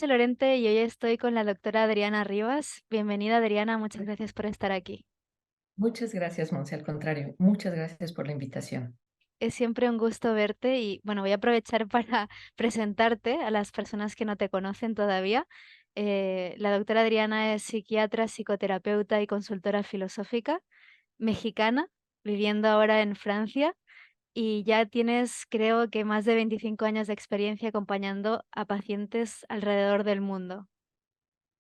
Monse Lorente y hoy estoy con la doctora Adriana Rivas. Bienvenida, Adriana, muchas gracias por estar aquí. Muchas gracias, Monse, al contrario, muchas gracias por la invitación. Es siempre un gusto verte y bueno, voy a aprovechar para presentarte a las personas que no te conocen todavía. La doctora Adriana es psiquiatra, psicoterapeuta y consultora filosófica mexicana, viviendo ahora en Francia y ya tienes, creo que más de 25 años de experiencia acompañando a pacientes alrededor del mundo.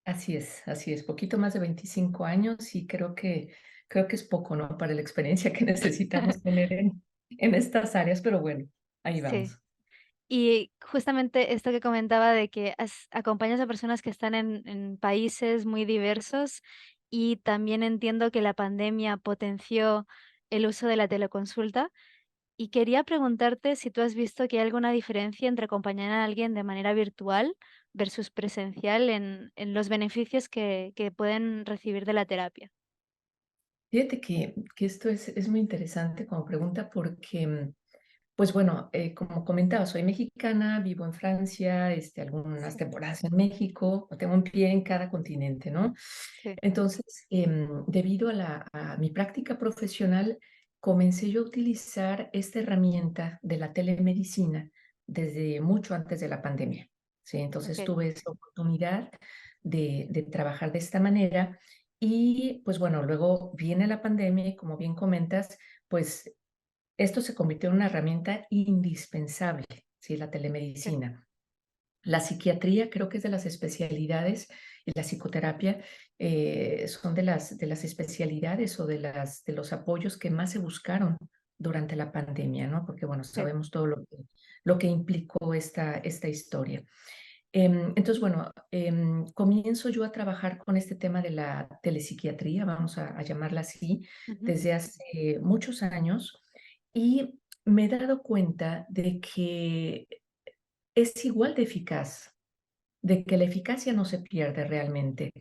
Así es, poquito más de 25 años y creo que es poco, ¿no? Para la experiencia que necesitamos tener en estas áreas, pero bueno, ahí Sí. vamos. Y justamente esto que comentaba de que acompañas a personas que están en países muy diversos y también entiendo que la pandemia potenció el uso de la teleconsulta. Y quería preguntarte si tú has visto que hay alguna diferencia entre acompañar a alguien de manera virtual versus presencial en los beneficios que pueden recibir de la terapia. Fíjate que esto es muy interesante como pregunta porque, pues bueno, como comentaba, soy mexicana, vivo en Francia, algunas Sí, temporadas en México, tengo un pie en cada continente, ¿no? sí, Entonces, debido a mi práctica profesional, comencé yo a utilizar esta herramienta de la telemedicina desde mucho antes de la pandemia, ¿sí? Entonces okey, tuve esa oportunidad de trabajar de esta manera y pues bueno, luego viene la pandemia y como bien comentas, pues esto se convirtió en una herramienta indispensable, ¿sí? La sí, telemedicina. La psiquiatría creo que es de las especialidades y la psicoterapia son de las especialidades o de los apoyos que más se buscaron durante la pandemia, ¿no? Porque, bueno, sí, sabemos todo lo que implicó esta historia. Entonces, bueno, comienzo yo a trabajar con este tema de la telepsiquiatría, vamos a llamarla así, ujú, desde hace muchos años y me he dado cuenta de que es igual de eficaz, de que la eficacia no se pierde realmente.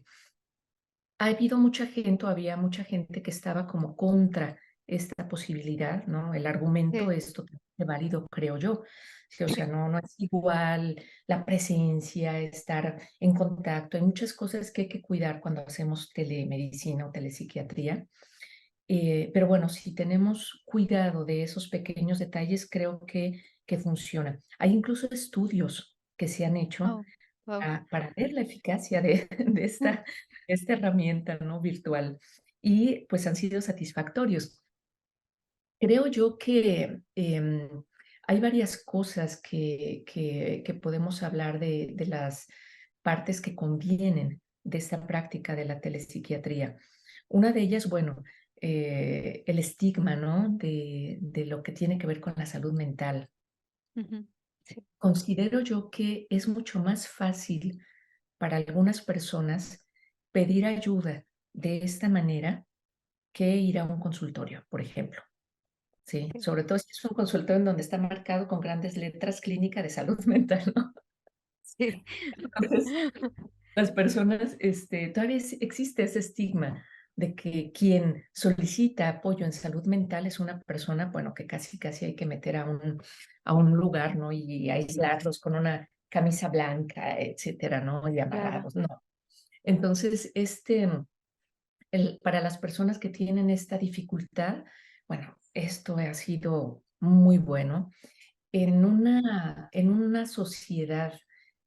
Ha habido mucha gente, o había mucha gente que estaba como contra esta posibilidad, ¿no? El argumento sí, es totalmente válido, creo yo. Sí, o sea, sí, no es igual la presencia, estar en contacto. Hay muchas cosas que hay que cuidar cuando hacemos telemedicina o telepsiquiatría. Pero bueno, si tenemos cuidado de esos pequeños detalles, creo que funciona. Hay incluso estudios que se han hecho oh, guau, para ver la eficacia de de esta herramienta, ¿no?, virtual, y, pues, han sido satisfactorios. Creo yo que, hay varias cosas que podemos hablar de las partes que convienen de esta práctica de la telepsiquiatría. Una de ellas, bueno, el estigma, ¿no?, de lo que tiene que ver con la salud mental. ujú, sí, Considero yo que es mucho más fácil para algunas personas pedir ayuda de esta manera que ir a un consultorio, por ejemplo, ¿sí? sí, Sobre todo si es un consultorio en donde está marcado con grandes letras clínica de salud mental, ¿no? sí. Entonces, las personas, todavía existe ese estigma de que quien solicita apoyo en salud mental es una persona, bueno, que casi, casi hay que meter a un lugar, ¿no? Y aislarlos con una camisa blanca, etcétera, ¿no? Y Claro, amarrados, no. Entonces, para las personas que tienen esta dificultad, bueno, esto ha sido muy bueno. sí, En una sociedad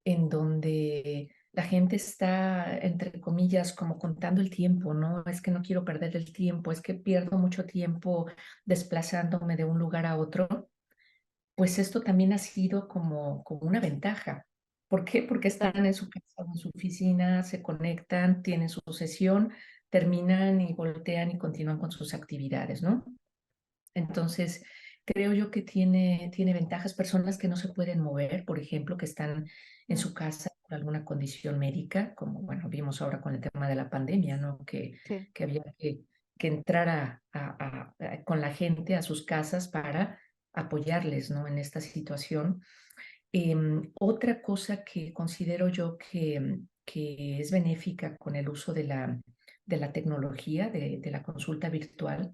en donde la gente está, entre comillas, como contando el tiempo, ¿no? Es que no quiero perder el tiempo, es que pierdo mucho tiempo desplazándome de un lugar a otro, pues esto también ha sido como una ventaja. ¿Por qué? Porque total, están en su casa o en su oficina, se conectan, tienen su sesión, terminan y voltean y continúan con sus actividades, ¿no? Entonces, creo yo que tiene ventajas. Personas que no se pueden mover, por ejemplo, que están en mm, su casa por alguna condición médica, como, bueno, vimos ahora con el tema de la pandemia, ¿no? Que sí, que había que entrar con la gente a sus casas para apoyarles, ¿no? En esta situación. Otra cosa que considero yo que es benéfica con el uso de la tecnología, de la consulta virtual,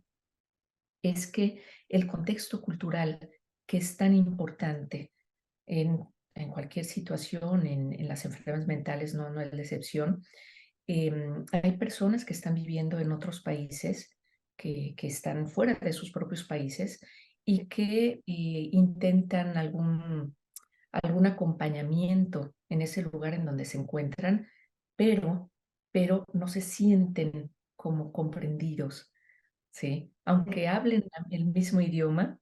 es que el contexto cultural, que es tan importante en en cualquier situación, en las enfermedades mentales no es la excepción. Hay personas que están viviendo en otros países, que están fuera de sus propios países y Sí. que intentan algún acompañamiento en ese lugar en donde se encuentran, pero, pero no se sienten como comprendidos, ¿sí? Sí, Aunque hablen el mismo idioma,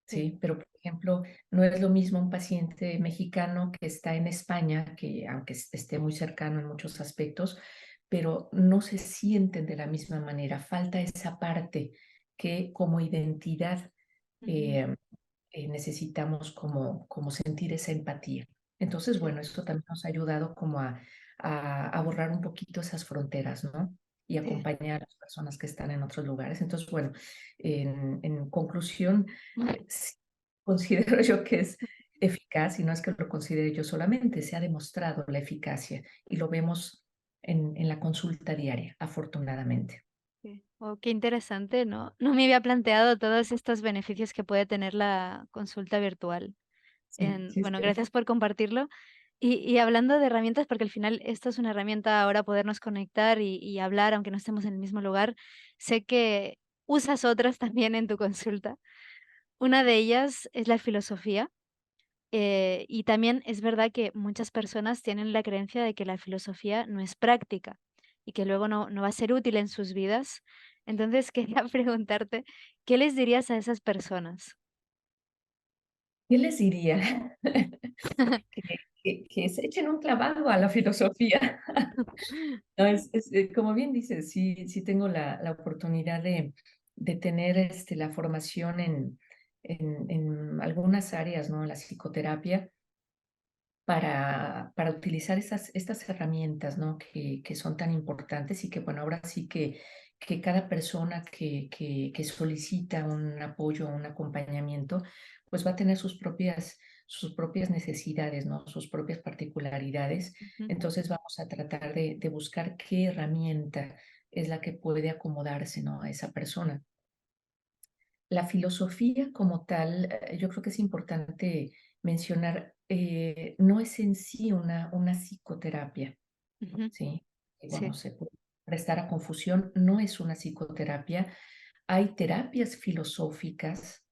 sí. ¿sí? Pero, por ejemplo, no es lo mismo un paciente mexicano que está en España, que aunque esté muy cercano en muchos aspectos, pero no se sienten de la misma manera. Falta esa parte que como identidad Ujú. eh, necesitamos como sentir esa empatía. Entonces, Sí, bueno, esto también nos ha ayudado como a borrar un poquito esas fronteras, ¿no? Y sí. acompañar a las personas que están en otros lugares. Entonces, bueno, en conclusión, sí, considero yo que es eficaz, y no es que lo considere yo solamente, se ha demostrado la eficacia y lo vemos en la consulta diaria, afortunadamente. Sí. Oh, qué interesante, ¿no? No me había planteado todos estos beneficios que puede tener la consulta virtual. Sí, sí, Bueno, sí. gracias por compartirlo. Y hablando de herramientas, porque al final esto es una herramienta ahora podernos conectar y hablar, aunque no estemos en el mismo lugar, sé que usas otras también en tu consulta. Una de ellas es la filosofía. Y también es verdad que muchas personas tienen la creencia de que la filosofía no es práctica y que luego no va a ser útil en sus vidas. Entonces, quería preguntarte, ¿qué les dirías a esas personas? ¿Qué les diría? Que que se echen un clavado a la filosofía. No, como bien dices, sí tengo la oportunidad de tener, la formación en algunas áreas, ¿no? La psicoterapia, para utilizar estas herramientas, ¿no? Que son tan importantes y que, bueno, ahora sí que cada persona que solicita un apoyo, un acompañamiento, pues va a tener sus propias necesidades, ¿no? Sus propias particularidades. Ujú, Entonces vamos a tratar de buscar qué herramienta es la que puede acomodarse, ¿no? A esa persona. La filosofía como tal, yo creo que es importante mencionar, no es en sí una psicoterapia, ujú. ¿sí? Y bueno, Sí, se puede prestar a confusión, no es una psicoterapia. Hay terapias filosóficas,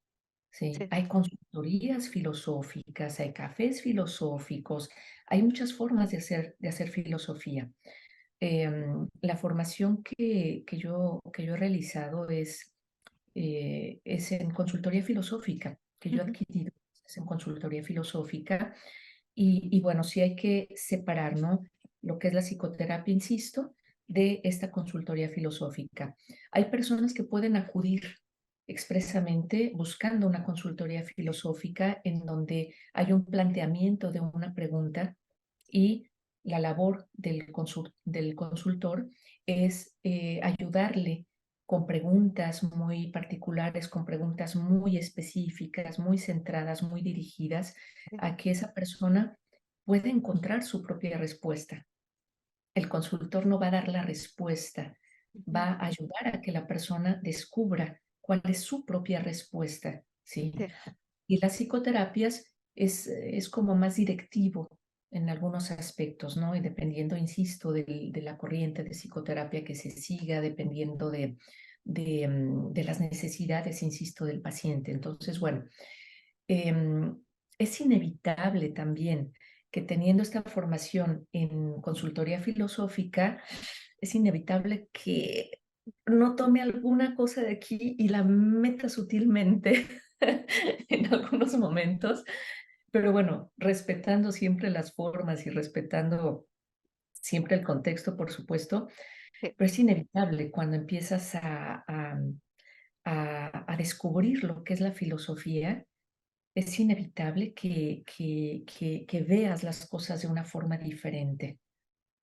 ¿sí? sí, Hay consultorías filosóficas, hay cafés filosóficos, hay muchas formas de hacer filosofía. La formación que yo he realizado es en consultoría filosófica, que yo he ujú, adquirido, es en consultoría filosófica. Y bueno, sí hay que separar, ¿no? Lo que es la psicoterapia, insisto, de esta consultoría filosófica. Hay personas que pueden acudir expresamente buscando una consultoría filosófica en donde hay un planteamiento de una pregunta y la labor del consultor es ayudarle con preguntas muy particulares, con preguntas muy específicas, muy centradas, muy dirigidas sí, a que esa persona pueda encontrar su propia respuesta. El consultor no va a dar la respuesta, ujú. va a ayudar a que la persona descubra cuál es su propia respuesta, ¿sí? Sí, Y las psicoterapias es como más directivo en algunos aspectos, ¿no? Y dependiendo, insisto, de la corriente de psicoterapia que se siga, dependiendo de las necesidades, insisto, del paciente. Entonces, bueno, em, es inevitable también que teniendo esta formación en consultoría filosófica, es inevitable que no tome alguna cosa de aquí y la meta sutilmente en algunos momentos, pero bueno, respetando siempre las formas y respetando siempre el contexto, por supuesto, sí, pero es inevitable cuando empiezas a descubrir lo que es la filosofía, es inevitable que veas las cosas de una forma diferente.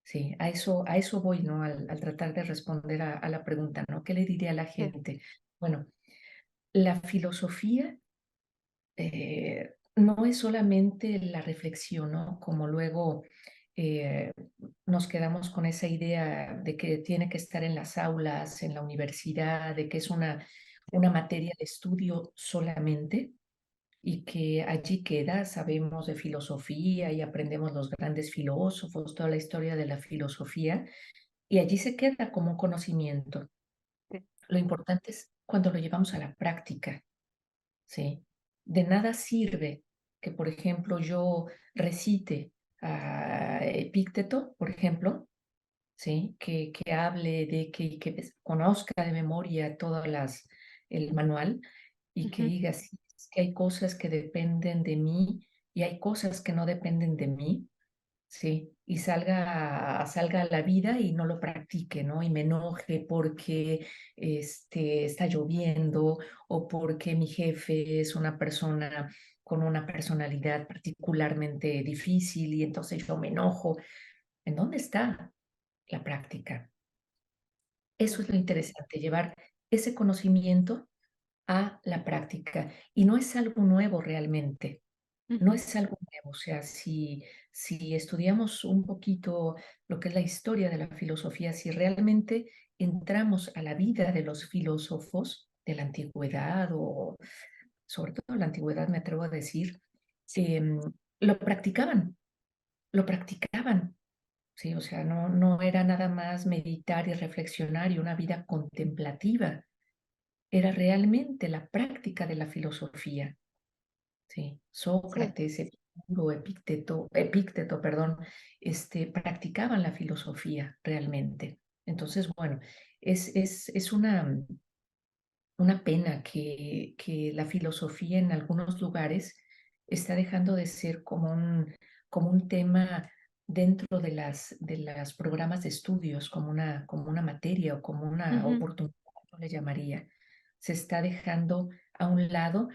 Sí, a eso voy, ¿no? Al tratar de responder a la pregunta, ¿no? ¿Qué le diría a la sí, gente? Bueno, la filosofía no es solamente la reflexión, ¿no? Como luego eh, nos quedamos con esa idea de que tiene que estar en las aulas, en la universidad, de que es una materia de estudio solamente. y que allí queda, sabemos de filosofía y aprendemos los grandes filósofos, toda la historia de la filosofía, y allí se queda como un conocimiento. sí. Lo importante es cuando lo llevamos a la práctica, ¿sí? De nada sirve que, por ejemplo, yo recite a Epícteto, por ejemplo, ¿sí? Que hable de que conozca de memoria todas el manual y que Ujú. diga, sí, es que hay cosas que dependen de mí y hay cosas que no dependen de mí, ¿sí? Y salga a la vida y no lo practique, ¿no? Y me enoje porque está lloviendo o porque mi jefe es una persona con una personalidad particularmente difícil y entonces yo me enojo. ¿En dónde está la práctica? Eso es lo Entiendo. interesante, llevar ese conocimiento a la práctica. Y no es algo nuevo realmente, no Ujú. es algo nuevo. O sea, si estudiamos un poquito lo que es la historia de la filosofía, si realmente entramos a la vida de los filósofos de la antigüedad o sobre todo la antigüedad, me atrevo a decir, Sí, em, lo practicaban, lo practicaban. Sí, o sea, no era nada más meditar y reflexionar y una vida contemplativa, era realmente la práctica de la filosofía, ¿sí? sí, Sócrates, Epicuro, Epícteto, perdón, practicaban la filosofía realmente. Entonces, bueno, es una pena que la filosofía en algunos lugares está dejando de ser como un tema dentro de las programas de estudios, como una materia o como una ujú, oportunidad, yo le llamaría. Se está dejando a un lado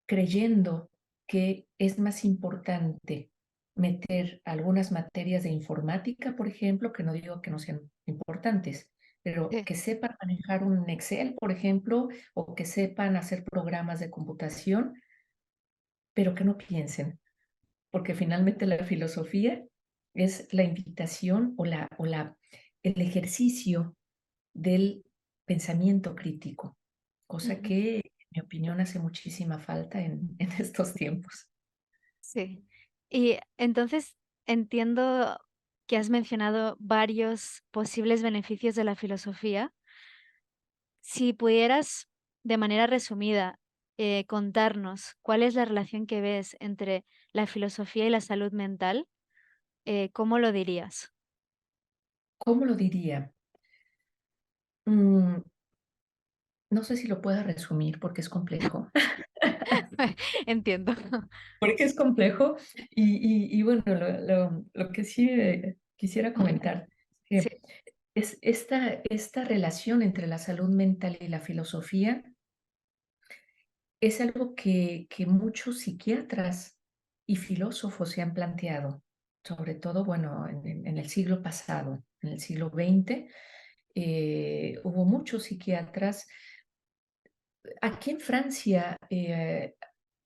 creyendo que es más importante meter algunas materias de informática, por ejemplo, que no digo que no sean importantes, pero sí, que sepan manejar un Excel, por ejemplo, o que sepan hacer programas de computación, pero que no piensen, porque finalmente la filosofía es la invitación el ejercicio del pensamiento crítico, cosa ujú, que, en mi opinión, hace muchísima falta en estos tiempos. sí. Y entonces entiendo que has mencionado varios posibles beneficios de la filosofía. Si pudieras, de manera resumida, contarnos cuál es la relación que ves entre la filosofía y la salud mental, ¿cómo lo dirías? ¿Cómo lo diría? Mm, no sé si lo pueda resumir porque es complejo, Entiendo. porque es complejo y bueno, lo que sí quisiera comentar Sí, es que es esta relación entre la salud mental y la filosofía es algo que muchos psiquiatras y filósofos se han planteado, sobre todo, bueno, en el siglo pasado, en el siglo XX, hubo muchos psiquiatras. Aquí en Francia,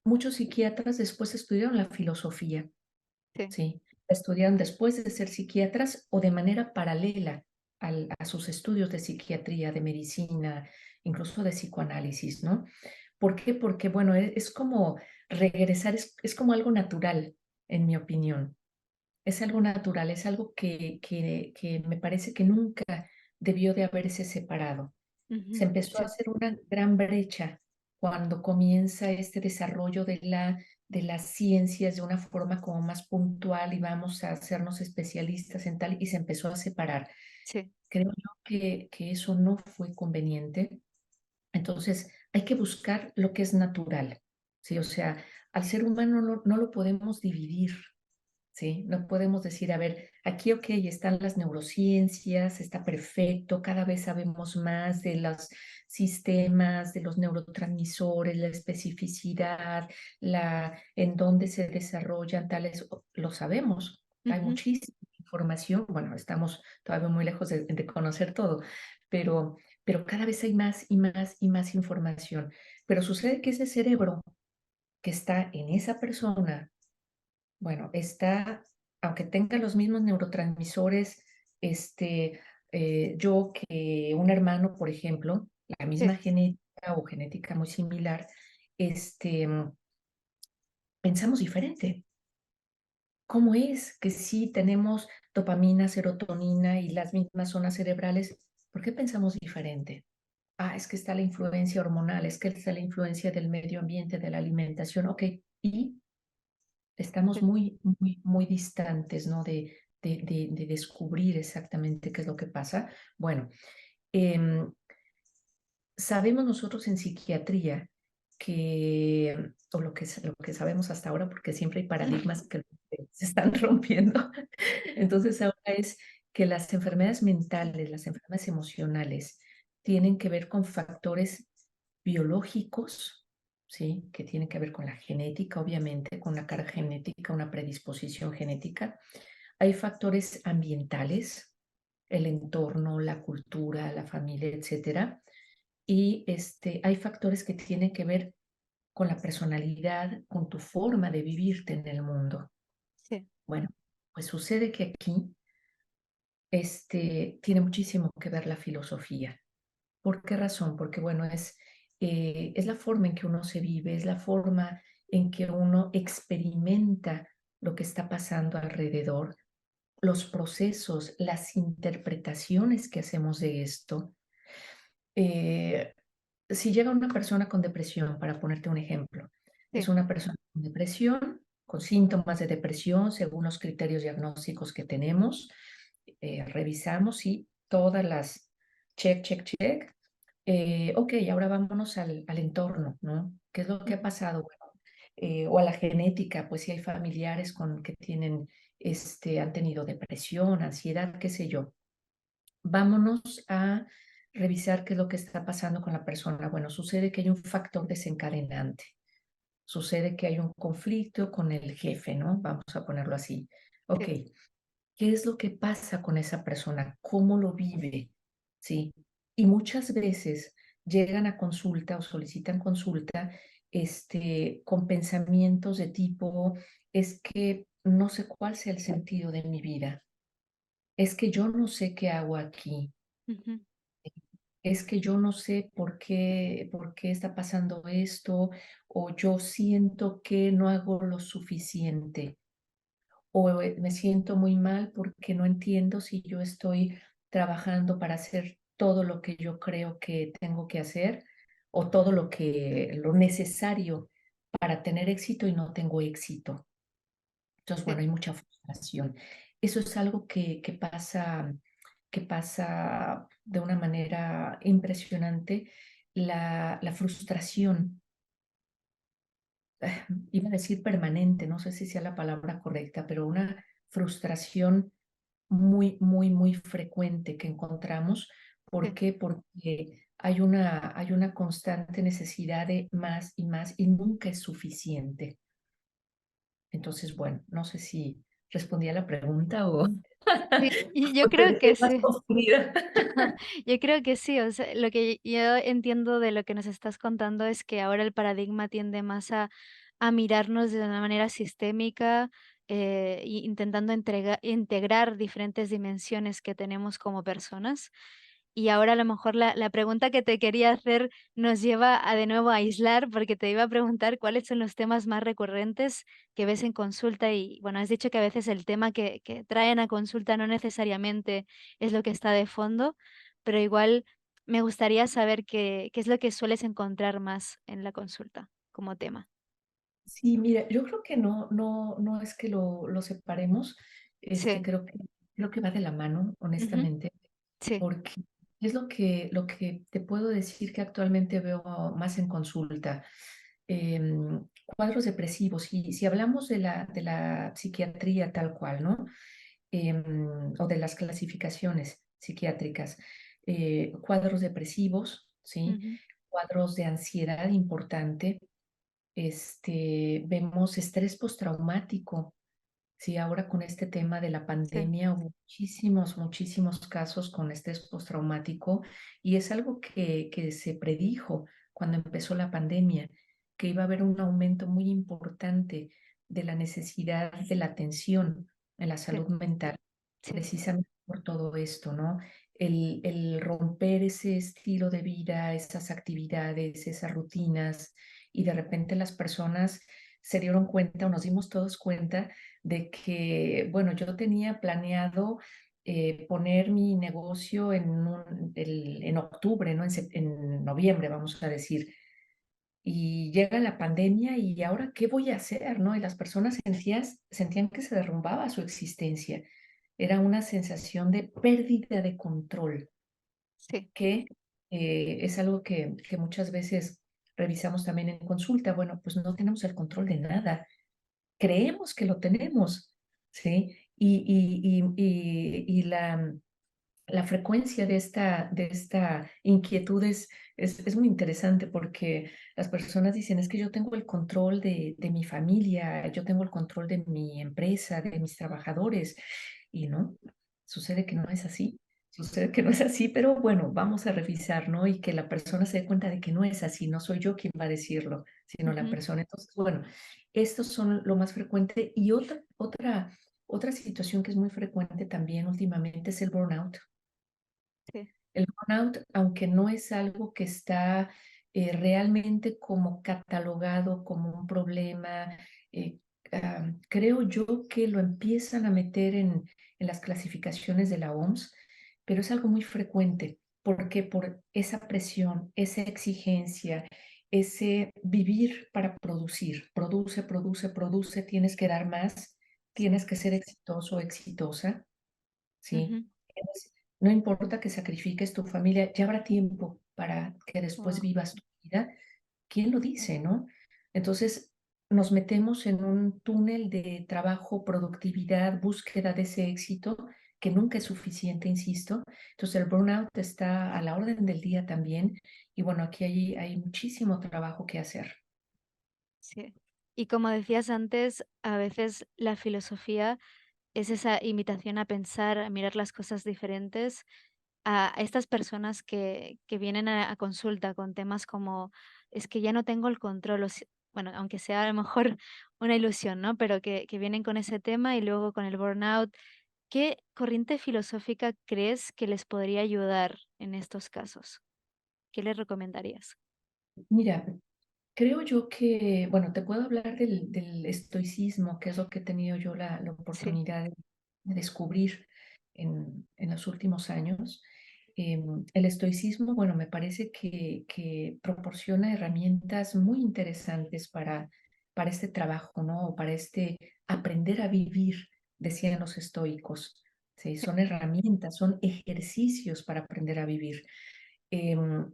muchos psiquiatras después estudiaron la filosofía, sí, ¿sí? Estudiaron después de ser psiquiatras o de manera paralela a sus estudios de psiquiatría, de medicina, incluso de psicoanálisis, ¿no? ¿Por qué? Porque, bueno, es como regresar, es como algo natural, en mi opinión. Es algo natural, es algo que me parece que nunca debió de haberse separado. Se ujú, empezó a sí, hacer una gran brecha cuando comienza este desarrollo de las ciencias de una forma como más puntual y vamos a hacernos especialistas en tal y se empezó a separar. sí, Creo yo que eso no fue conveniente. Entonces, hay que buscar lo que es natural, ¿sí? O sea, al ser humano no lo podemos dividir. ¿Sí? No podemos decir, a ver, aquí, ok, están las neurociencias, está perfecto, cada vez sabemos más de los sistemas, de los neurotransmisores, la especificidad, en dónde se desarrollan tales, lo sabemos, hay ujú, muchísima información, bueno, estamos todavía muy lejos de conocer todo, pero cada vez hay más y más y más información. Pero sucede que ese cerebro que está en esa persona, bueno, aunque tenga los mismos neurotransmisores, yo que un hermano, por ejemplo, la misma sí, genética o genética muy similar, este, pensamos diferente. ¿Cómo es que sí tenemos dopamina, serotonina y las mismas zonas cerebrales? ¿Por qué pensamos diferente? Ah, es que está la influencia hormonal, es que está la influencia del medio ambiente, de la alimentación, ok, y estamos Sí, muy distantes, ¿no? De descubrir exactamente qué es lo que pasa. Bueno, em, sabemos nosotros en psiquiatría que, o lo que sabemos hasta ahora, porque siempre hay paradigmas que se están rompiendo. Entonces ahora es que las enfermedades mentales, las enfermedades emocionales, tienen que ver con factores biológicos, ¿sí? Que tienen que ver con la genética, obviamente, con una carga genética, una predisposición genética. Hay factores ambientales, el entorno, la cultura, la familia, etcétera. Y hay factores que tienen que ver con la personalidad, con tu forma de vivirte en el mundo. sí, Bueno, pues sucede que aquí tiene muchísimo que ver la filosofía. ¿Por qué razón? Porque, bueno, es la forma en que uno se vive, es la forma en que uno experimenta lo que está pasando alrededor, los procesos, las interpretaciones que hacemos de esto. Eh, si llega una persona con depresión, para ponerte un ejemplo, es sí, una persona con depresión, con síntomas de depresión, según los criterios diagnósticos que tenemos, revisamos y todas las check. Ok, ahora vámonos al entorno, ¿no? ¿Qué es lo que ha ujú, pasado? Bueno, o a la genética, pues si hay familiares que tienen, han tenido depresión, ansiedad, qué sé yo. Vámonos a revisar qué es lo que está pasando con la persona. Bueno, sucede que hay un factor desencadenante, sucede que hay un conflicto con el jefe, ¿no? Vamos a ponerlo así. Ok, sí, ¿qué es lo que pasa con esa persona? ¿Cómo lo vive? ¿Sí? Y muchas veces llegan a consulta o solicitan consulta, con pensamientos de tipo, es que no sé cuál sea el sentido de mi vida, es que yo no sé qué hago aquí, ujú, es que yo no sé por qué está pasando esto, o yo siento que no hago lo suficiente, o me siento muy mal porque no entiendo si yo estoy trabajando para hacer todo lo que yo creo que tengo que hacer, o todo lo necesario para tener éxito y no tengo éxito. Entonces, bueno, sí, hay mucha frustración. Eso es algo que pasa de una manera impresionante. La frustración, iba a decir permanente, no sé si sea la palabra correcta, pero una frustración muy frecuente que encontramos. ¿Por sí. qué? Porque hay una constante necesidad de más y nunca es suficiente. Entonces, bueno, no sé si respondí a la pregunta o, Sí, y yo o te creo dejé que más sí. confundida. Yo creo que sí, o sea, lo que yo entiendo de lo que nos estás contando es que ahora el paradigma tiende más a mirarnos de una manera sistémica, intentando integrar diferentes dimensiones que tenemos como personas. Y ahora a lo mejor la pregunta que te quería hacer nos lleva a de nuevo a aislar, porque te iba a preguntar cuáles son los temas más recurrentes que ves en consulta. Y bueno, has dicho que a veces el tema que traen a consulta no necesariamente es lo que está de fondo, pero igual me gustaría saber qué es lo que sueles encontrar más en la consulta como tema. Sí, mira, yo creo que no es que lo separemos, Sí, creo que va de la mano, ujú, honestamente, sí, porque es lo que te puedo decir que actualmente veo más en consulta. Cuadros depresivos, si hablamos de la psiquiatría tal cual, ¿no? O de las clasificaciones psiquiátricas, cuadros depresivos, ¿sí? ujú, Cuadros de ansiedad importante, vemos estrés postraumático. Sí, ahora con este tema de la sí, pandemia hubo muchísimos casos con estrés postraumático, y es algo que se predijo cuando empezó la pandemia, que iba a haber un aumento muy importante de la necesidad de la atención en la sí, salud mental, sí, precisamente por todo esto, ¿no? El romper ese estilo de vida, esas actividades, esas rutinas, y de repente las personas se dieron cuenta o nos dimos todos cuenta de que, bueno, yo tenía planeado poner mi negocio en octubre, ¿no? En noviembre, vamos a decir. Y llega la pandemia y ahora, ¿qué voy a hacer? ¿No? Y las personas sentían que se derrumbaba su existencia. Era una sensación de pérdida de control, Sí. que es algo que muchas veces revisamos también en consulta. Bueno, pues no tenemos el control de nada. Creemos que lo tenemos, ¿sí? Y la frecuencia de esta inquietud es muy interesante porque las personas dicen, es que yo tengo el control de mi familia, yo tengo el control de mi empresa, de mis trabajadores, y no, sucede que no es así. Sucede que no es así, pero bueno, vamos a revisar, ¿no? Y que la persona se dé cuenta de que no es así, no soy yo quien va a decirlo, sino la Ujú. persona. Entonces, bueno, estos son lo más frecuente. Y otra situación que es muy frecuente también últimamente es el burnout. Sí. El burnout, aunque no es algo que está realmente como catalogado como un problema, eh, creo yo que lo empiezan a meter en las clasificaciones de la OMS, pero es algo muy frecuente, porque por esa presión, esa exigencia, ese vivir para producir, produce, produce, produce, tienes que dar más, Sí. tienes que ser exitoso o exitosa. Sí, Ujú. no importa que sacrifiques tu familia, ya habrá tiempo para que después Wow. vivas tu vida. ¿Quién lo dice, no? Entonces, nos metemos en un túnel de trabajo, productividad, búsqueda de ese éxito, que nunca es suficiente, insisto. Entonces, el burnout está a la orden del día también. Y bueno, aquí hay muchísimo trabajo que hacer. Sí. Y como decías antes, a veces la filosofía es esa invitación a pensar, a mirar las cosas diferentes, a estas personas que vienen a consulta con temas como, es que ya no tengo el control, bueno, aunque sea a lo mejor una ilusión, ¿no? Pero que vienen con ese tema y luego con el burnout. ¿Qué corriente filosófica crees que les podría ayudar en estos casos? ¿Qué les recomendarías? Mira, creo yo que, bueno, te puedo hablar del estoicismo, que es lo que he tenido yo la Sí. oportunidad de descubrir en los últimos años. El estoicismo, bueno, me parece que proporciona herramientas muy interesantes para este trabajo, ¿no? O para este aprender a vivir, decían los estoicos. Sí, son herramientas, son ejercicios para aprender a vivir. Em,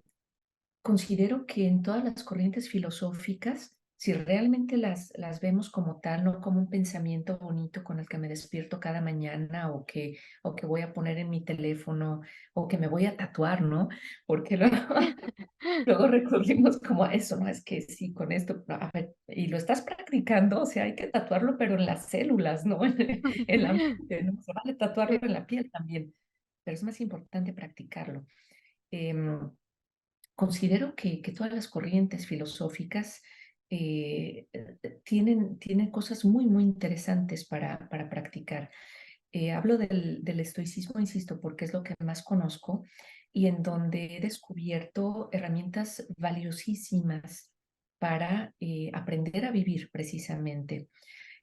Considero que en todas las corrientes filosóficas, si realmente las vemos como tal, no como un pensamiento bonito con el que me despierto cada mañana o que voy a poner en mi teléfono o que me voy a tatuar, ¿no? Porque luego, luego recurrimos como a eso, ¿no? Es que sí, con esto, a ver, y lo estás practicando, o sea, hay que tatuarlo, pero en las células, ¿no? En la mente, ¿no? Se vale tatuarlo Sí. en la piel también, pero es más importante practicarlo. Em, Considero que todas las corrientes filosóficas tienen cosas muy, muy interesantes para practicar. Hablo del estoicismo, insisto, porque es lo que más conozco y en Sí. donde he descubierto herramientas valiosísimas para aprender a vivir precisamente.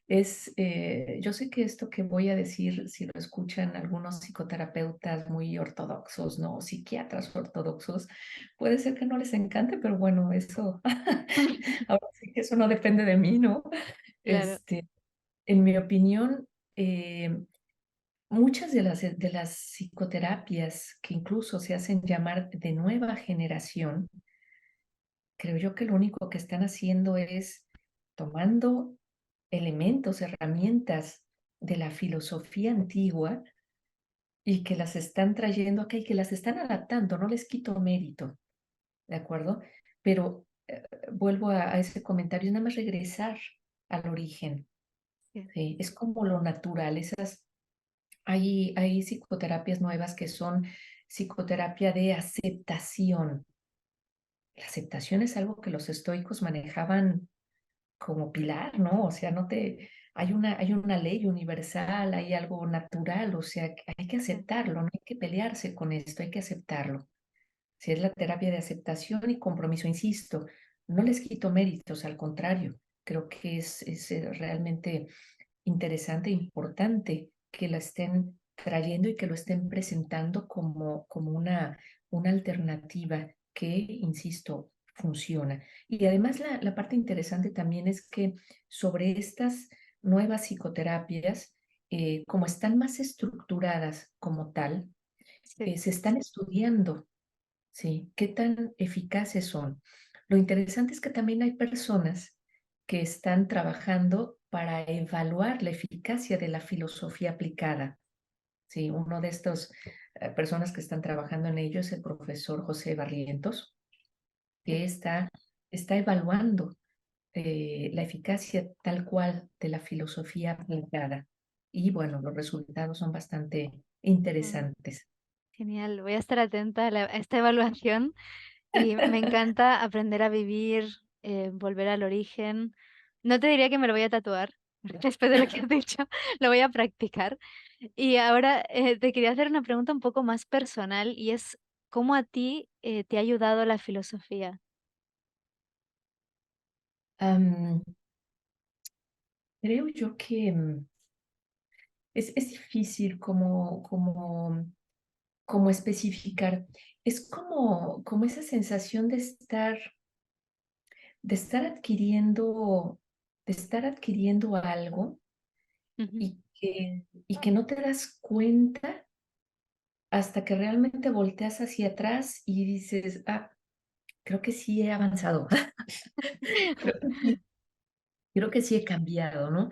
Yo sé que esto que voy a decir, si lo escuchan algunos psicoterapeutas muy ortodoxos, ¿no? Psiquiatras ortodoxos, puede ser que no les encante, pero bueno, eso, ahora sí que eso no depende de mí, ¿no? Claro. Este, en mi opinión, eh, muchas de las psicoterapias que incluso se hacen llamar de nueva generación, creo yo que lo único que están haciendo es tomando elementos, herramientas de la filosofía antigua y que las están trayendo acá y que las están adaptando, no les quito mérito, ¿de acuerdo? Pero vuelvo a ese comentario, es nada más regresar al origen, Sí. ¿sí? Es como lo natural, hay psicoterapias nuevas que son psicoterapia de aceptación. La aceptación es algo que los estoicos manejaban como pilar, ¿no? O sea, hay una ley universal, hay algo natural, o sea, que hay que Sí. aceptarlo, no hay que pelearse con esto, hay que aceptarlo. Si es la terapia de aceptación y compromiso, insisto, no les quito méritos, al contrario, Creo que es realmente interesante e importante que la estén trayendo y que lo estén presentando como una alternativa que, insisto, funciona. Y además la parte interesante también es que sobre estas nuevas psicoterapias, como están más estructuradas como tal, Sí, se están estudiando, ¿sí? ¿Qué tan eficaces son? Lo interesante es que también hay personas que están trabajando para evaluar la eficacia de la filosofía aplicada. Sí, uno de estos personas que están trabajando en ello es el profesor José Barrientos, sí. que está evaluando la eficacia tal cual de la filosofía aplicada. Y bueno, los resultados son bastante Mm, interesantes. genial. Voy a estar atenta a esta evaluación y me encanta aprender a vivir, volver al origen. No te diría que me lo voy a tatuar, después de lo que has dicho, lo voy a practicar. Y ahora te quería hacer una pregunta un poco más personal y es, ¿cómo a ti te ha ayudado la filosofía? Am, creo yo que es difícil como especificar. Es como esa sensación de estar adquiriendo, de estar adquiriendo algo Ujú. y que no te das cuenta hasta que realmente volteas hacia atrás y dices, creo que sí he avanzado, creo que sí he cambiado, ¿no?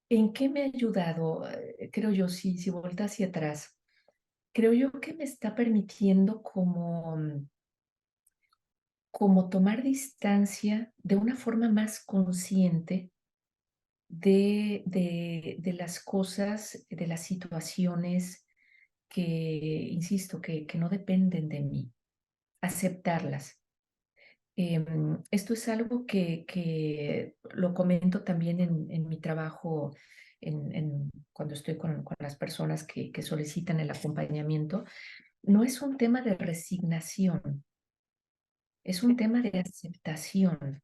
¿En qué me ha ayudado? Creo yo, si volteo hacia atrás, creo yo que me está permitiendo como tomar distancia de una forma más consciente de las cosas, de las situaciones que, insisto, que no dependen de mí, aceptarlas. Esto es algo que lo comento también en mi trabajo, cuando estoy con las personas que solicitan el acompañamiento. No es un tema de resignación, es un Sí. tema de aceptación.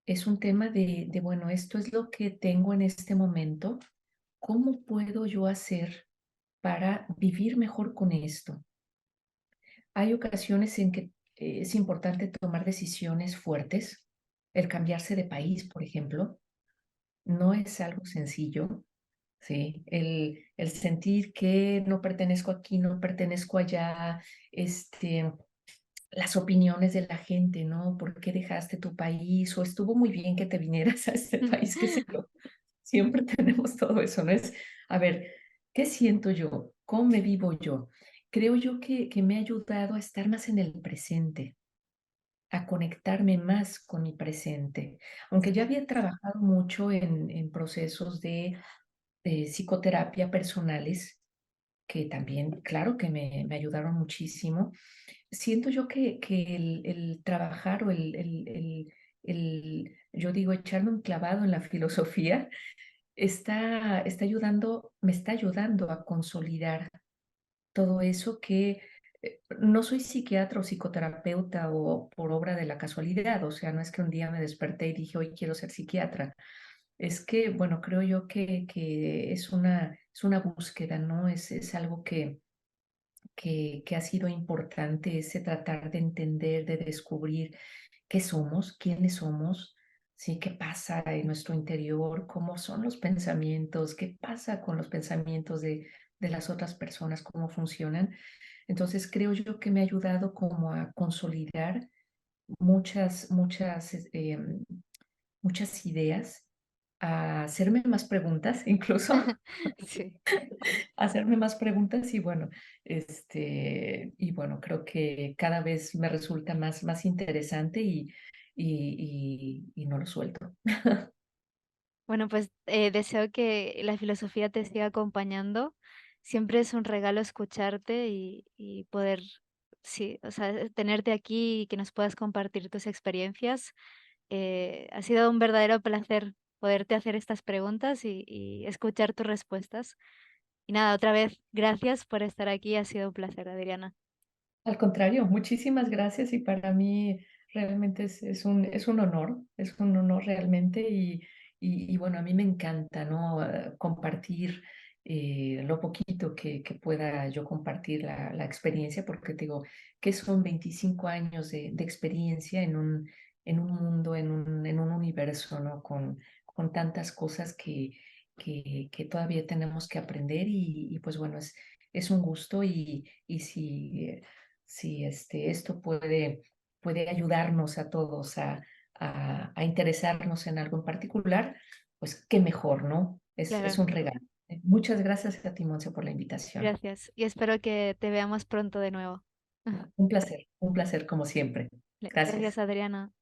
Es un tema bueno, esto es lo que tengo en este momento. ¿Cómo puedo yo hacer para vivir mejor con esto? Hay ocasiones en que es importante tomar decisiones fuertes. El cambiarse de país, por ejemplo, no es algo sencillo, ¿sí? El sentir que no pertenezco aquí, no pertenezco allá, las opiniones de la gente, ¿no? ¿Por qué dejaste tu país? O estuvo muy bien que te vinieras a este país, qué sé yo. Siempre tenemos todo eso, ¿no? A ver, ¿qué siento yo? ¿Cómo me vivo yo? Creo yo que me ha ayudado a estar más en el presente, a conectarme más con mi presente. Aunque ya Sí. había trabajado mucho en procesos de psicoterapia personales, que también, claro que me ayudaron muchísimo. Siento yo que el trabajar o yo digo, echarme un clavado en la filosofía me está ayudando a consolidar todo eso que no soy psiquiatra o psicoterapeuta o por obra de la casualidad, o sea, no es que un día me desperté y dije, hoy quiero ser psiquiatra. Es que, bueno, creo yo que es una búsqueda, ¿no? Es algo que ha sido importante, ese tratar de entender, de descubrir qué somos, quiénes somos, ¿sí? ¿Qué pasa en nuestro interior? ¿Cómo son los pensamientos? ¿Qué pasa con los pensamientos de las otras personas? ¿Cómo funcionan? Entonces, creo yo que me ha ayudado como a consolidar muchas ideas, a hacerme más preguntas, incluso Sí. hacerme más preguntas y bueno, creo que cada vez me resulta más interesante y no lo suelto. Bueno, pues deseo que la filosofía te siga acompañando. Siempre es un regalo escucharte y poder, sí, o sea, tenerte aquí y que nos puedas compartir tus experiencias. Ha sido un verdadero placer poderte hacer estas preguntas y escuchar tus respuestas. Y nada, otra vez, gracias por estar aquí. Ha sido un placer, Adriana. Al contrario, muchísimas gracias y para mí realmente es un honor realmente y bueno, a mí me encanta, ¿no? Compartir lo poquito que pueda yo compartir la experiencia, porque te digo, que son 25 años de experiencia en un mundo, en un universo, ¿no? Con tantas cosas que todavía tenemos que aprender y pues bueno, es un gusto y si esto puede ayudarnos a todos a interesarnos en algo en particular, pues qué mejor, ¿no? Es Claro, un regalo. Muchas gracias a ti, Monse, por la invitación. gracias. Y espero que te veamos pronto de nuevo. Un placer como siempre. Gracias, Gracias. Adriana.